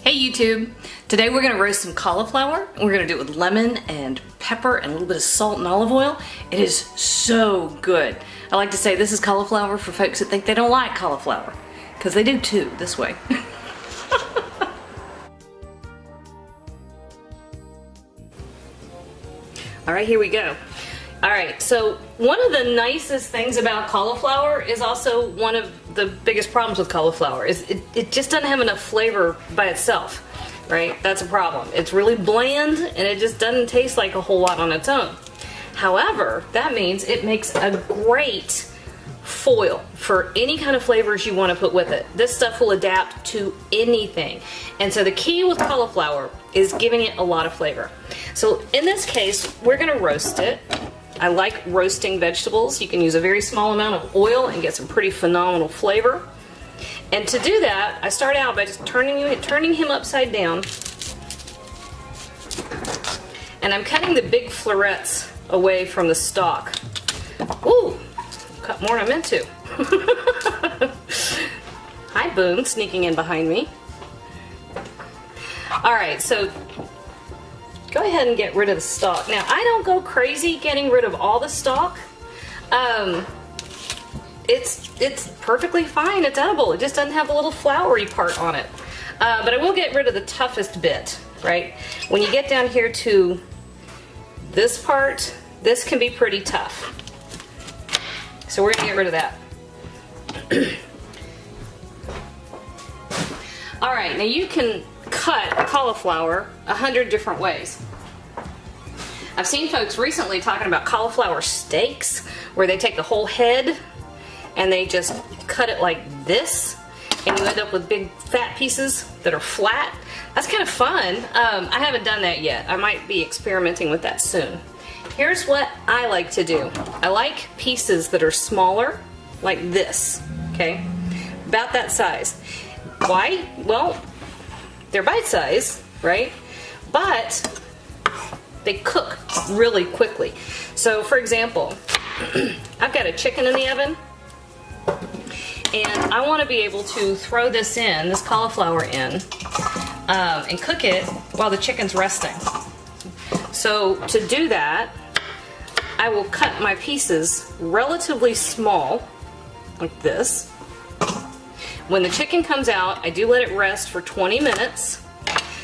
Hey YouTube! Today we're going to roast some cauliflower. We're going to do it with lemon and pepper and a little bit of salt and olive oil. It is so good. I like to say this is cauliflower for folks that think they don't like cauliflower. Because they do too, this way. Alright, here we go. Alright, so one of the nicest things about cauliflower is also one of the biggest problems with cauliflower is it just doesn't have enough flavor by itself, right? That's a problem. It's really bland and it just doesn't taste like a whole lot on its own. However, that means it makes a great foil for any kind of flavors you want to put with it. This stuff will adapt to anything. And so the key with cauliflower is giving it a lot of flavor. So in this case, we're going to roast it. I like roasting vegetables. You can use a very small amount of oil and get some pretty phenomenal flavor. And to do that, I start out by just turning him upside down. And I'm cutting the big florets away from the stalk. Ooh, cut more than I meant to. Hi, Boone, sneaking in behind me. Alright, so go ahead and get rid of the stalk. Now, I don't go crazy getting rid of all the stalk. It's perfectly fine. It's edible. It just doesn't have the little floury part on it. But I will get rid of the toughest bit, right? When you get down here to this part, this can be pretty tough. So we're going to get rid of that. Alright, now you can cut cauliflower 100 different ways. I've seen folks recently talking about cauliflower steaks, where they take the whole head and they just cut it like this, and you end up with big fat pieces that are flat. That's kind of fun. I haven't done that yet. I might be experimenting with that soon. Here's what I like to do. I like pieces that are smaller, like this, okay? About that size. Why? Well, they're bite-sized, right? But they cook really quickly. So, for example, I've got a chicken in the oven, and I want to be able to throw this cauliflower in, and cook it while the chicken's resting. So, to do that, I will cut my pieces relatively small, like this. When the chicken comes out, I do let it rest for 20 minutes.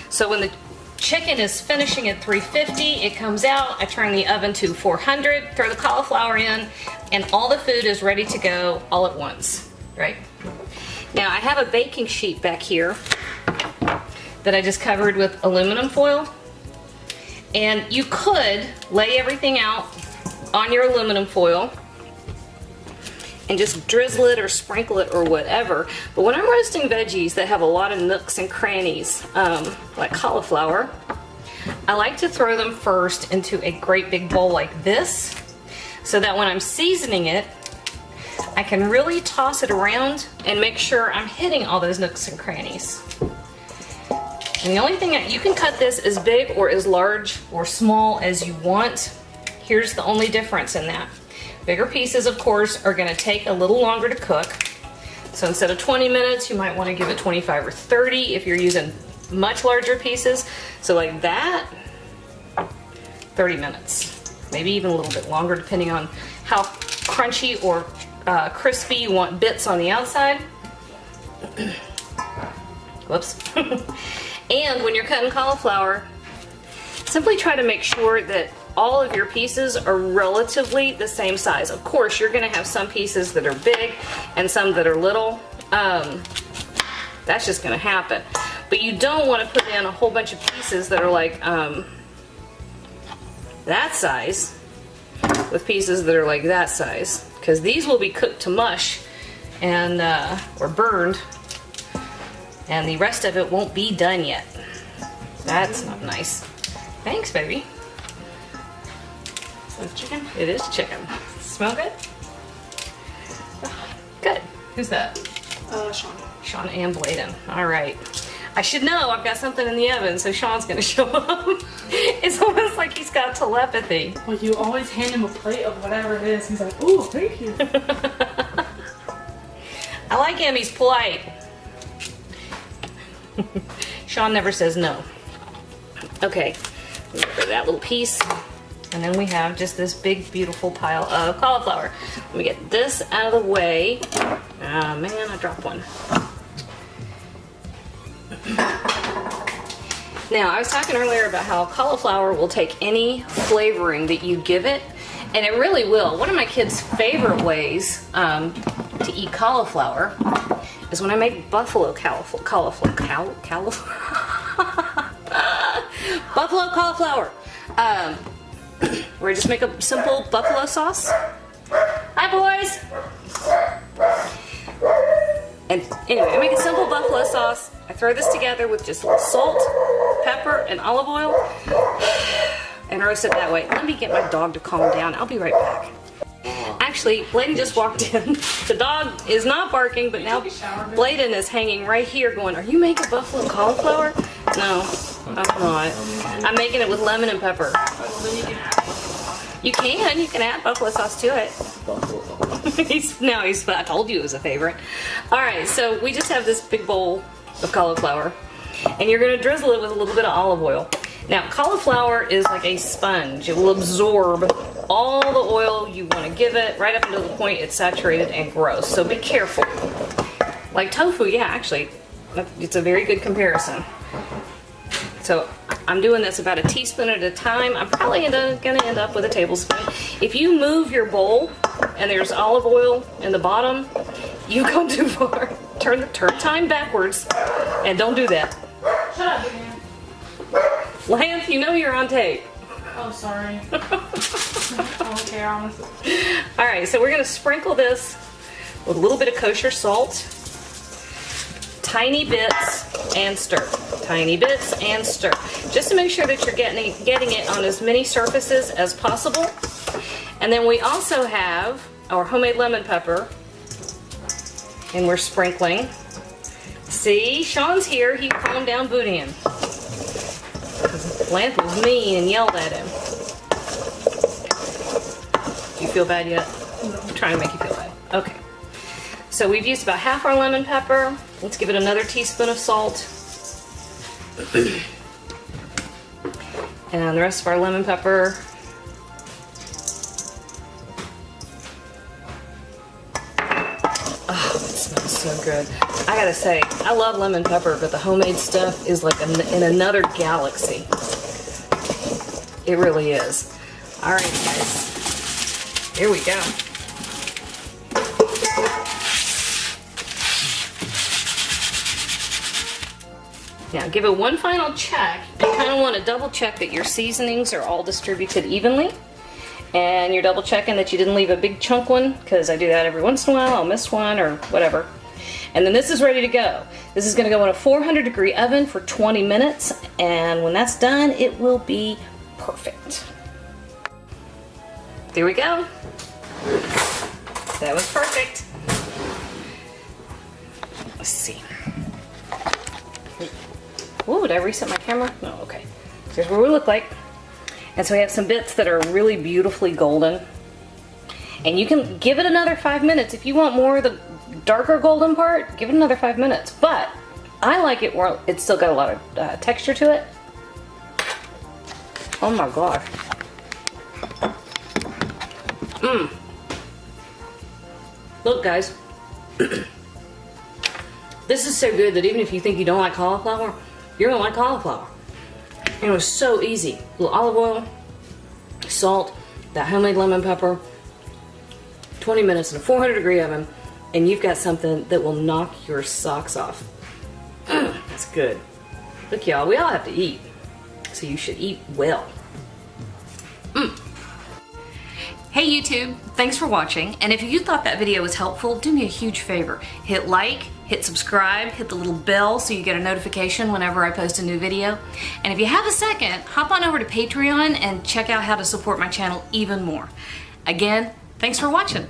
So when the chicken is finishing at 350, it comes out, I turn the oven to 400, throw the cauliflower in, and all the food is ready to go all at once, right? Now I have a baking sheet back here that I just covered with aluminum foil. And you could lay everything out on your aluminum foil and just drizzle it or sprinkle it or whatever. But when I'm roasting veggies that have a lot of nooks and crannies, like cauliflower, I like to throw them first into a great big bowl like this, so that when I'm seasoning it, I can really toss it around and make sure I'm hitting all those nooks and crannies. And the only thing you can cut this as big or as large or small as you want. Here's the only difference in that. Bigger pieces, of course, are going to take a little longer to cook. So instead of 20 minutes, you might want to give it 25 or 30 if you're using much larger pieces. So like that, 30 minutes. Maybe even a little bit longer, depending on how crunchy or crispy you want bits on the outside. Whoops. And when you're cutting cauliflower, simply try to make sure that all of your pieces are relatively the same size. Of course, you're going to have some pieces that are big and some that are little. That's just going to happen. But you don't want to put in a whole bunch of pieces that are like that size with pieces that are like that size, because these will be cooked to mush and or burned, and the rest of it won't be done yet. That's not nice. Thanks, baby. Is that chicken? It is chicken. Smell good? Good. Who's that? Sean. Sean and Bladen. Alright. I should know I've got something in the oven, so Sean's gonna show up. It's almost like he's got telepathy. Well, you always hand him a plate of whatever it is. He's like, oh, thank you. I like him, he's polite. Sean never says no. Okay, get rid of that little piece. And then we have just this big, beautiful pile of cauliflower. Let me get this out of the way. Ah, man, I dropped one. Now, I was talking earlier about how cauliflower will take any flavoring that you give it, and it really will. One of my kids' favorite ways to eat cauliflower is when I make buffalo cauliflower. Buffalo cauliflower. Where I just make a simple buffalo sauce. Hi, boys! And anyway, I make a simple buffalo sauce. I throw this together with just a little salt, pepper, and olive oil, and roast it that way. Let me get my dog to calm down. I'll be right back. Actually, Bladen just walked in. The dog is not barking, but now Bladen is hanging right here going, "Are you making buffalo cauliflower?" No, I'm not. I'm making it with lemon and pepper. You can add buffalo sauce to it. I told you it was a favorite. Alright, so we just have this big bowl of cauliflower, and you're going to drizzle it with a little bit of olive oil. Now, cauliflower is like a sponge. It will absorb all the oil you want to give it, right up until the point it's saturated and gross. So be careful. Like tofu, yeah, actually, it's a very good comparison. So I'm doing this about a teaspoon at a time. I'm probably going to end up with a tablespoon. If you move your bowl and there's olive oil in the bottom, you've gone too far. Turn time backwards, and don't do that. Shut up, man. Lance, you know you're on tape. Oh, sorry. I don't care, honestly. All right, so we're going to sprinkle this with a little bit of kosher salt, tiny bits, and stir. Tiny bits and stir. Just to make sure that you're getting it on as many surfaces as possible. And then we also have our homemade lemon pepper, and we're sprinkling. See, Sean's here. He calmed down Boudin. Lance was mean and yelled at him. Do you feel bad yet? No. I'm trying to make you feel bad. Okay. So we've used about half our lemon pepper. Let's give it another teaspoon of salt. And the rest of our lemon pepper. Oh, it smells so good. I gotta say, I love lemon pepper, but the homemade stuff is like in another galaxy. It really is. All right, guys. Here we go. Now give it one final check. You kind of want to double check that your seasonings are all distributed evenly. And you're double checking that you didn't leave a big chunk one, because I do that every once in a while. I'll miss one or whatever. And then this is ready to go. This is going to go in a 400-degree oven for 20 minutes. And when that's done, it will be perfect. There we go. That was perfect. Let's see. Ooh, did I reset my camera? No, okay. Here's what we look like. And so we have some bits that are really beautifully golden. And you can give it another 5 minutes. If you want more of the darker golden part, give it another 5 minutes. But I like it where it's still got a lot of texture to it. Oh my gosh. Mmm. Look, guys. This is so good that even if you think you don't like cauliflower, you're gonna like cauliflower. And it was so easy. A little olive oil, salt, that homemade lemon pepper, 20 minutes in a 400-degree oven, and you've got something that will knock your socks off. That's good. Look, y'all, we all have to eat, so you should eat well. Hey YouTube, thanks for watching, and if you thought that video was helpful, do me a huge favor. Hit like, hit subscribe, hit the little bell so you get a notification whenever I post a new video. And if you have a second, hop on over to Patreon and check out how to support my channel even more. Again, thanks for watching.